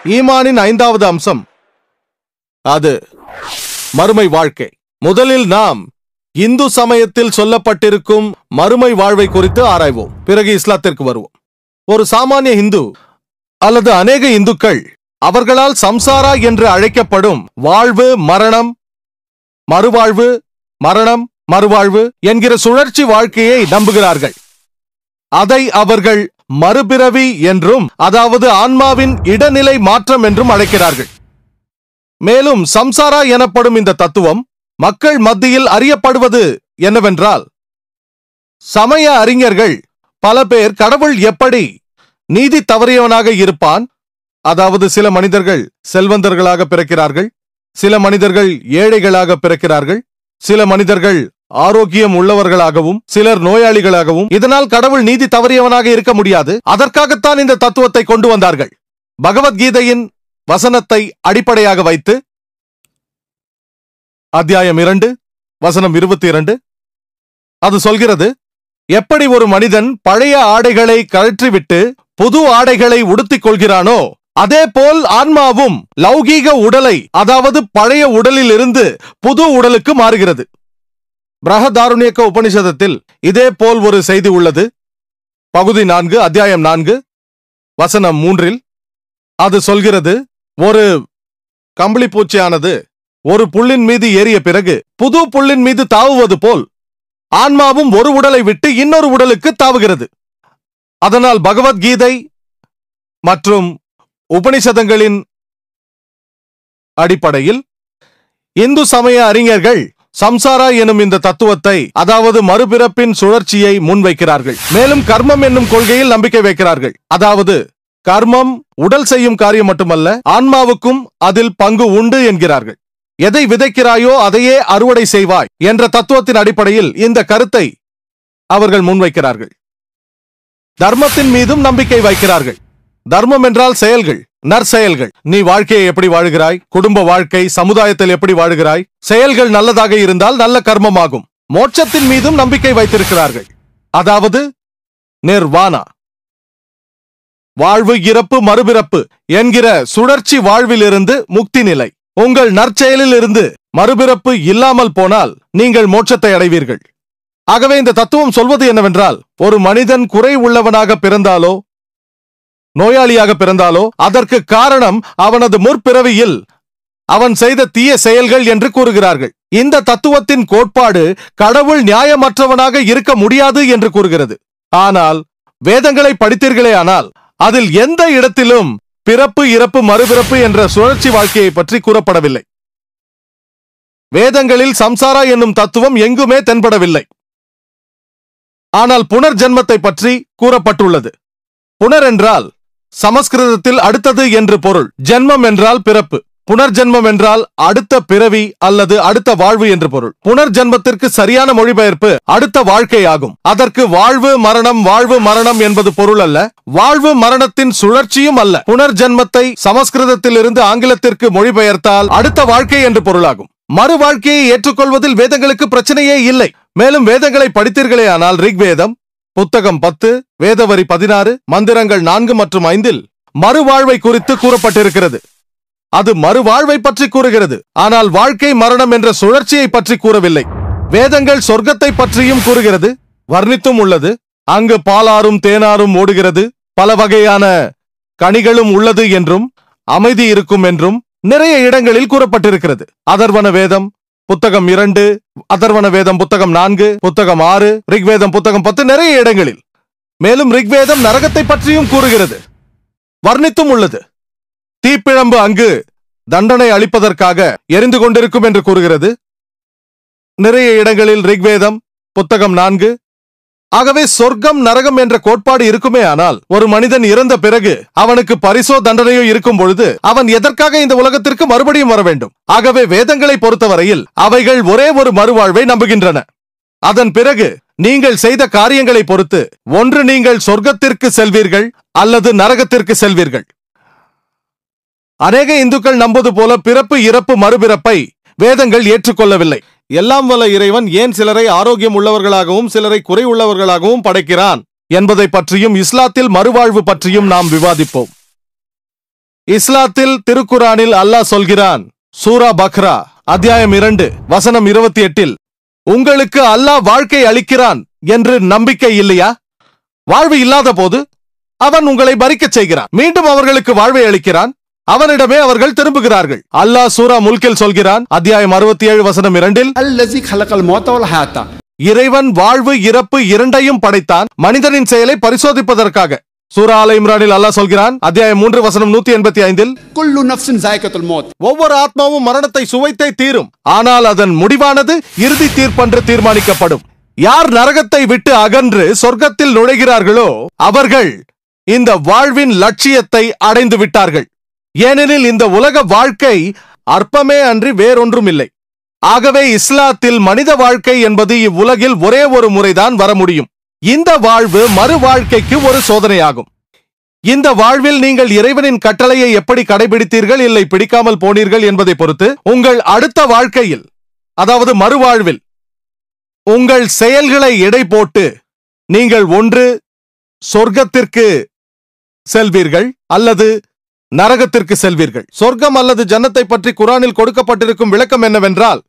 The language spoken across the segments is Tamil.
ஈமானின் ஐந்தாவது அம்சம் அது மறுமை வாழ்க்கை. முதலில் நாம் இந்து சமயத்தில் சொல்லப்பட்டிருக்கும் மறுமை வாழ்வை குறித்து ஆராய்வோம். பிறகு இஸ்லாத்திற்கு வருவோம். ஒரு சாமானிய இந்து அல்லது அநேக இந்துக்கள் அவர்களால் சம்சாரா என்று அழைக்கப்படும் வாழ்வு, மரணம், மறுவாழ்வு, மரணம், மறுவாழ்வு என்கிற சுழற்சி வாழ்க்கையை நம்புகிறார்கள். அதை அவர்கள் மறுபிறவி என்றும், அதாவது ஆன்மாவின் இடநிலை மாற்றம் என்றும் அழைக்கிறார்கள். மேலும் சம்சாரா எனப்படும் இந்த தத்துவம் மக்கள் மத்தியில் அறியப்படுவது என்னவென்றால், சமய அறிஞர்கள் பல பேர் கடவுள் எப்படி நீதி தவறியவனாக இருப்பான், அதாவது சில மனிதர்கள் செல்வந்தர்களாக பிறக்கிறார்கள், சில மனிதர்கள் ஏழைகளாக பிறக்கிறார்கள், சில மனிதர்கள் ஆரோக்கியம் உள்ளவர்களாகவும் சிலர் நோயாளிகளாகவும், இதனால் கடவுள் நீதி தவறியவனாக இருக்க முடியாது. அதற்காகத்தான் இந்த தத்துவத்தை கொண்டு வந்தார்கள். பகவத்கீதையின் வசனத்தை அடிப்படையாக வைத்து அத்தியாயம் 2 வசனம் 22 அது சொல்கிறது, எப்படி ஒரு மனிதன் பழைய ஆடைகளை கழற்றிவிட்டு புது ஆடைகளை உடுத்திக் கொள்கிறானோ, அதே போல் ஆன்மாவும் லௌகீக உடலை, அதாவது பழைய உடலில் இருந்து புது உடலுக்கு மாறுகிறது. பிரஹதாரண்யக உபனிஷதத்தில் இதே போல் ஒரு செய்தி உள்ளது. பகுதி 4 அத்தியாயம் 4 வசனம் 3 அது சொல்கிறது, ஒரு கம்பளிப்பூச்சியானது ஒரு புல்லின் மீது ஏறிய பிறகு புது புல்லின் மீது தாவுவது போல் ஆன்மாவும் ஒரு உடலை விட்டு இன்னொரு உடலுக்கு தாவுகிறது. அதனால் பகவத்கீதை மற்றும் உபனிஷதங்களின் அடிப்படையில் இந்து சமய அறிஞர்கள் சம்சாரா எனும் இந்த தத்துவத்தை, அதாவது மறுபிறப்பின் சுழற்சியை முன்வைக்கிறார்கள். மேலும் கர்மம் என்னும் கொள்கையில் நம்பிக்கை வைக்கிறார்கள். அதாவது கர்மம் உடல் செய்யும் காரியம் மட்டுமல்ல, ஆன்மாவுக்கும் அதில் பங்கு உண்டு என்கிறார்கள். எதை விதைக்கிறாயோ அதையே அறுவடை செய்வாய் என்ற தத்துவத்தின் அடிப்படையில் இந்த கருத்தை அவர்கள் முன்வைக்கிறார்கள். தர்மத்தின் மீதும் நம்பிக்கை வைக்கிறார்கள். தர்மம் என்றால் செயல்கள், நற்செயல்கள். நீ வாழ்க்கையை எப்படி வாழுகிறாய், குடும்ப வாழ்க்கை, சமுதாயத்தில் எப்படி வாழுகிறாய், செயல்கள் நல்லதாக இருந்தால் நல்ல கர்மமாகும். மோட்சத்தின் மீதும் நம்பிக்கை வைத்திருக்கிறார்கள். அதாவது நிர்வாணா, வாழ்வு, இறப்பு, மறுபிறப்பு என்கிற சுழற்சி வாழ்விலிருந்து முக்தி நிலை. உங்கள் நற்செயலில் இருந்து மறுபிறப்பு இல்லாமல் போனால் நீங்கள் மோட்சத்தை அடைவீர்கள். ஆகவே இந்த தத்துவம் சொல்வது என்னவென்றால், ஒரு மனிதன் குறை உள்ளவனாக பிறந்தாலோ நோயாளியாக பிறந்தாலோ அதற்கு காரணம் அவனது முற்பிறவியில் அவன் செய்த தீய செயல்கள் என்று கூறுகிறார்கள். இந்த தத்துவத்தின் கோட்பாடு கடவுள் நியாயமற்றவனாக இருக்க முடியாது என்று கூறுகிறது. ஆனால் வேதங்களை படித்தீர்களே ஆனால் அதில் எந்த இடத்திலும் பிறப்பு, இறப்பு, மறுபிறப்பு என்ற சுழற்சி வாழ்க்கையை பற்றி கூறப்படவில்லை. வேதங்களில் சம்சாரா என்னும் தத்துவம் எங்குமே தென்படவில்லை. ஆனால் புனர்ஜென்மத்தை பற்றி கூறப்பட்டுள்ளது. புனர் என்றால் சமஸ்கிருதத்தில் அடுத்தது என்று பொருள். ஜென்மம் என்றால் பிறப்பு. புனர்ஜென்மம் என்றால் அடுத்த பிறவி அல்லது அடுத்த வாழ்வு என்று பொருள். புனர்ஜென்மத்திற்கு சரியான மொழிபெயர்ப்பு அடுத்த வாழ்க்கை ஆகும். அதற்கு வாழ்வு மரணம், வாழ்வு மரணம் என்பது பொருள் அல்ல. வாழ்வு மரணத்தின் சுழற்சியும் அல்ல. புனர்ஜென்மத்தை சமஸ்கிருதத்தில் இருந்து ஆங்கிலத்திற்கு மொழிபெயர்த்தால் அடுத்த வாழ்க்கை என்று பொருளாகும். மறு வாழ்க்கையை ஏற்றுக்கொள்வதில் வேதங்களுக்கு பிரச்சனையே இல்லை. மேலும் வேதங்களை படித்தீர்களே ஆனால் ரிக்வேதம் புத்தகம் 10 வேதவரி 16 மந்திரங்கள் 4 மற்றும் 5 மறுவாழ்வை குறித்து கூறப்பட்டிருக்கிறது. அது மறுவாழ்வை பற்றி கூறுகிறது. ஆனால் வாழ்க்கை மரணம் என்ற சுழற்சியை பற்றி கூறவில்லை. வேதங்கள் சொர்க்கத்தை பற்றியும் கூறுகிறது, வர்ணித்தும் உள்ளது. அங்கு பாலாரும் தேனாரும் ஓடுகிறது, பல வகையான கனிகளும் உள்ளது என்றும் அமைதி இருக்கும் என்றும் நிறைய இடங்களில் கூறப்பட்டிருக்கிறது. அதர்வன வேதம் புத்தகம் 2, அதர்வன வேதம் புத்தகம் 4, புத்தகம் 6, ரிக்வேதம் புத்தகம் 10 நிறைய இடங்களில். மேலும் ரிக்வேதம் நரகத்தை பற்றியும் கூறுகிறது, வர்ணித்தும் உள்ளது. தீப்பிழம்பு அங்கு தண்டனை அளிப்பதற்காக எரிந்து கொண்டிருக்கும் என்று கூறுகிறது நிறைய இடங்களில் ரிக்வேதம் புத்தகம் 4. ஆகவே சொர்க்கம் நரகம் என்ற கோட்பாடு இருக்குமே ஆனால் ஒரு மனிதன் இறந்த பிறகு அவனுக்கு பரிசோ தண்டனையோ இருக்கும் பொழுது அவன் எதற்காக இந்த உலகத்திற்கு மறுபடியும் வர வேண்டும்? ஆகவே வேதங்களை பொறுத்தவரையில் அவைகள் ஒரே ஒரு மறுவாழ்வை நம்புகின்றன. அதன் பிறகு நீங்கள் செய்த காரியங்களை பொறுத்து ஒன்று நீங்கள் சொர்க்கத்திற்கு செல்வீர்கள் அல்லது நரகத்திற்கு செல்வீர்கள். அநேக இந்துக்கள் நம்புவது போல பிறப்பு, இறப்பு, மறுபிறப்பை வேதங்கள் ஏற்றுக்கொள்ளவில்லை. எல்லாம் வல்ல இறைவன் ஏன் சிலரை ஆரோக்கியம் உள்ளவர்களாகவும் சிலரை குறை உள்ளவர்களாகவும் படைக்கிறான் என்பதை பற்றியும் இஸ்லாத்தில் மறுவாழ்வு பற்றியும் நாம் விவாதிப்போம். இஸ்லாத்தில் திருக்குரானில் அல்லாஹ் சொல்கிறான், சூரா பக்ரா அத்தியாயம் 2 வசனம் 28, உங்களுக்கு அல்லாஹ் வாழ்க்கை அளிக்கிறான் என்று நம்பிக்கை இல்லையா? வாழ்வு இல்லாத போது அவன் உங்களை மரிக்கச் செய்கிறான், மீண்டும் அவர்களுக்கு வாழ்வை அளிக்கிறான், அவனிடமே அவர்கள் திரும்புகிறார்கள். அல்லாஹ் சூரா முல்கில் சொல்கிறான், அத்தியாயம் 67 வசனம் 2, இறைவன் வாழ்வு இறப்பு இரண்டையும் படைத்தான் மனிதனின் செயலை பரிசோதிப்பதற்காக. சூரா ஆல இம்ரானில் அல்லாஹ் சொல்கிறான், அத்தியாயம் 3 வசனம் 185, ஒவ்வொரு ஆத்மாவும் மரணத்தை சுவைத்தே தீரும், ஆனால் அதன் முடிவானது இறுதி தீர்ப்பன்று தீர்மானிக்கப்படும். யார் நரகத்தை விட்டு அகன்று சொர்க்கத்தில் நுழைகிறார்களோ அவர்கள் இந்த வாழ்வின் லட்சியத்தை அடைந்து விட்டார்கள். ஏனெனில் இந்த உலக வாழ்க்கை அற்பமே அன்றி வேறொன்றும் இல்லை. ஆகவே இஸ்லாத்தில் மனித வாழ்க்கை என்பது இவ்வுலகில் ஒரே ஒரு முறைதான் வர முடியும். இந்த வாழ்வு மறு வாழ்க்கைக்கு ஒரு சோதனையாகும். இந்த வாழ்வில் நீங்கள் இறைவனின் கட்டளையை எப்படி கடைபிடித்தீர்கள் இல்லை பிடிக்காமல் போனீர்கள் என்பதை பொறுத்து உங்கள் அடுத்த வாழ்க்கையில், அதாவது மறுவாழ்வில், உங்கள் செயல்களை எடை போட்டு நீங்கள் ஒன்று சொர்க்கத்திற்கு செல்வீர்கள் அல்லது நரகத்திற்கு செல்வீர்கள். சொர்க்கம் அல்லது ஜன்னத்தை பற்றி குரானில் கொடுக்கப்பட்டிருக்கும் விளக்கம் என்னவென்றால்,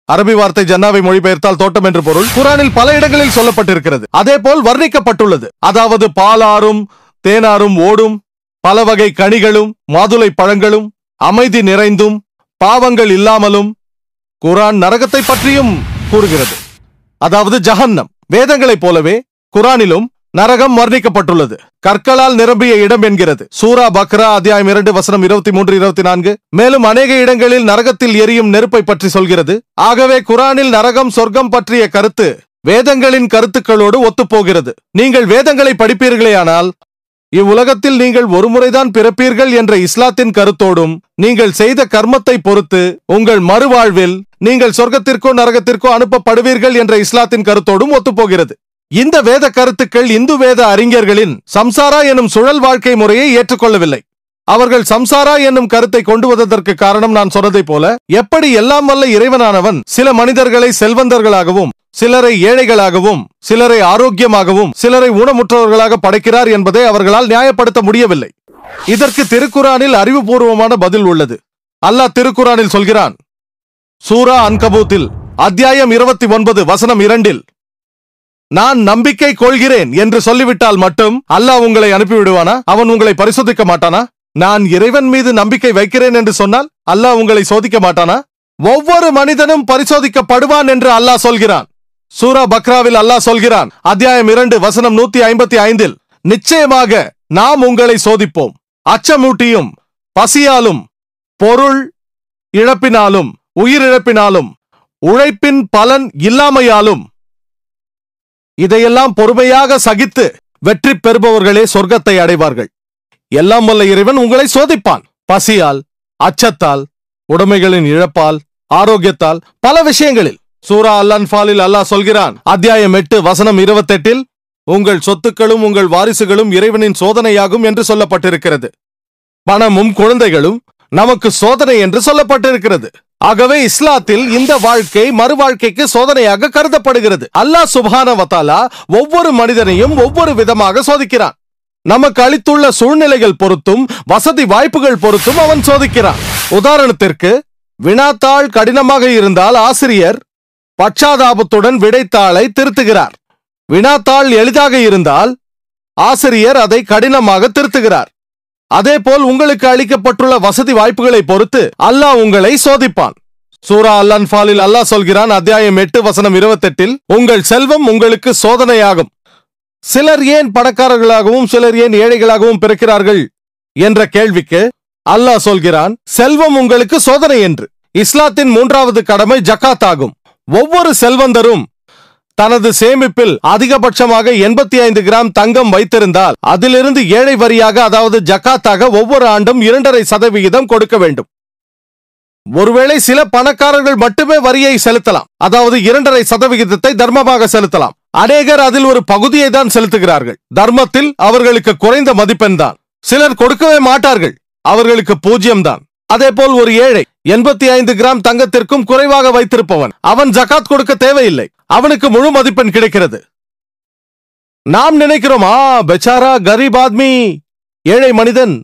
அரபி வார்த்தை ஜன்னாவை மொழிபெயர்த்தால் தோட்டம் என்று பொருள். குரானில் பல இடங்களில் சொல்லப்பட்டிருக்கிறது, அதே போல் வர்ணிக்கப்பட்டுள்ளது. அதாவது பாலாறும் தேனாரும் ஓடும், பல வகை கனிகளும் மாதுளை பழங்களும் அமைதி நிறைந்தும் பாவங்கள் இல்லாமலும். குரான் நரகத்தை பற்றியும் கூறுகிறது, அதாவது ஜஹன்னம். வேதங்களைப் போலவே குரானிலும் நரகம் வர்ணிக்கப்பட்டுள்ளது. கற்களால் நிரம்பிய இடம் என்கிறது சூரா பக்ரா அத்தியாயம் 2 வசனம் 23, 24. மேலும் அநேக இடங்களில் நரகத்தில் எரியும் நெருப்பை பற்றி சொல்கிறது. ஆகவே குரானில் நரகம் சொர்க்கம் பற்றிய கருத்து வேதங்களின் கருத்துக்களோடு ஒத்துப்போகிறது. நீங்கள் வேதங்களை படிப்பீர்களேயானால் இவ்வுலகத்தில் நீங்கள் ஒருமுறைதான் பிறப்பீர்கள் என்ற இஸ்லாத்தின் கருத்தோடும் நீங்கள் செய்த கர்மத்தை பொறுத்து உங்கள் மறுவாழ்வில் நீங்கள் சொர்க்கத்திற்கோ நரகத்திற்கோ அனுப்பப்படுவீர்கள் என்ற இஸ்லாத்தின் கருத்தோடும் ஒத்துப்போகிறது. இந்த வேத கருத்துக்கள் இந்து வேத அறிஞர்களின் சம்சாரா எனும் சுழல் வாழ்க்கை முறையை ஏற்றுக்கொள்ளவில்லை. அவர்கள் சம்சாரா என்னும் கருத்தை கொண்டு வந்ததற்கு காரணம் நான் சொன்னதை போல, எப்படி எல்லாம் வல்ல இறைவனானவன் சில மனிதர்களை செல்வந்தர்களாகவும் சிலரை ஏழைகளாகவும் சிலரை ஆரோக்கியமாகவும் சிலரை ஊனமுற்றவர்களாக படைக்கிறார் என்பதை அவர்களால் நியாயப்படுத்த முடியவில்லை. இதற்கு திருக்குரானில் அறிவுபூர்வமான பதில் உள்ளது. அல்லாஹ் திருக்குரானில் சொல்கிறான், சூரா அன்கபூத்தில் அத்தியாயம் 29 வசனம் 2, நான் நம்பிக்கை கொள்கிறேன் என்று சொல்லிவிட்டால் மட்டும் அல்லாஹ் உங்களை அனுப்பிவிடுவானா? அவன் உங்களை பரிசோதிக்க மாட்டானா? நான் இறைவன் மீது நம்பிக்கை வைக்கிறேன் என்று சொன்னால் அல்லாஹ் உங்களை சோதிக்க மாட்டானா? ஒவ்வொரு மனிதனும் பரிசோதிக்கப்படுவான் என்று அல்லாஹ் சொல்கிறான். சூரா பக்ராவில் அல்லாஹ் சொல்கிறான், அத்தியாயம் 2 வசனம் 155, நிச்சயமாக நாம் உங்களை சோதிப்போம், அச்சமூட்டியும் பசியாலும் பொருள் இழப்பினாலும் உயிரிழப்பினாலும் உழைப்பின் பலன் இல்லாமையாலும். இதையெல்லாம் பொறுமையாக சகித்து வெற்றி பெறுபவர்களே சொர்க்கத்தை அடைவார்கள். எல்லாம் வல்ல இறைவன் உங்களை சோதிப்பான். பசியால், அச்சத்தால், உடைமைகளின் இழப்பால், ஆரோக்கியத்தால், பல விஷயங்களில். சூரா அல் அன்ஃபாலில் அல்லாஹ் சொல்கிறான், அத்தியாயம் 8 வசனம் 28, உங்கள் சொத்துக்களும் உங்கள் வாரிசுகளும் இறைவனின் சோதனையாகும் என்று சொல்லப்பட்டிருக்கிறது. பணமும் குழந்தைகளும் நமக்கு சோதனை என்று சொல்லப்பட்டிருக்கிறது. ஆகவே இஸ்லாத்தில் இந்த வாழ்க்கை மறு வாழ்க்கைக்கு சோதனையாக கருதப்படுகிறது. அல்லாஹ் சுப்ஹானஹு வ தஆலா ஒவ்வொரு மனிதனையும் ஒவ்வொரு விதமாக சோதிக்கிறான். நமக்கு அளித்துள்ள சூழ்நிலைகள் பொறுத்தும் வசதி வாய்ப்புகள் பொறுத்தும் அவன் சோதிக்கிறான். உதாரணத்திற்கு, வினாத்தாள் கடினமாக இருந்தால் ஆசிரியர் பச்சாதாபத்துடன் விடைத்தாளை திருத்துகிறார். வினாத்தாள் எளிதாக இருந்தால் ஆசிரியர் அதை கடினமாக திருத்துகிறார். அதேபோல் உங்களுக்கு அளிக்கப்பட்டுள்ள வசதி வாய்ப்புகளை பொறுத்து அல்லாஹ் உங்களை சோதிப்பான். சூரா அல் அன்ஃபாலில் அல்லாஹ் சொல்கிறான், அத்தியாயம் 8 வசனம் 28, உங்கள் செல்வம் உங்களுக்கு சோதனையாகும். சிலர் ஏன் பணக்காரர்களாகவும் சிலர் ஏன் ஏழைகளாகவும் பிறக்கிறார்கள் என்ற கேள்விக்கு அல்லாஹ் சொல்கிறான், செல்வம் உங்களுக்கு சோதனை என்று. இஸ்லாத்தின் 3வது கடமை ஜகாத் ஆகும். ஒவ்வொரு செல்வந்தரும் தனது சேமிப்பில் அதிகபட்சமாக 85 கிராம் தங்கம் வைத்திருந்தால் அதிலிருந்து ஏழை வரியாக, அதாவது ஜகாத்தாக ஒவ்வொரு ஆண்டும் 2.5% கொடுக்க வேண்டும். ஒருவேளை சில பணக்காரர்கள் மட்டுமே வரியை செலுத்தலாம், அதாவது 2.5% தர்மமாக செலுத்தலாம். அநேகர் அதில் ஒரு பகுதியை தான் செலுத்துகிறார்கள். தர்மத்தில் அவர்களுக்கு குறைந்த மதிப்பெண் தான். சிலர் கொடுக்கவே மாட்டார்கள், அவர்களுக்கு 0 தான். அதேபோல் ஒரு ஏழை 85 கிராம் தங்கத்திற்கும் குறைவாக வைத்திருப்பவன், அவன் ஜகாத் கொடுக்க தேவையில்லை, அவனுக்கு முழு மதிப்பெண் கிடைக்கிறது. நாம் நினைக்கிறோம், பெச்சாரா கரீப் ஆத்மி, ஏழை மனிதன்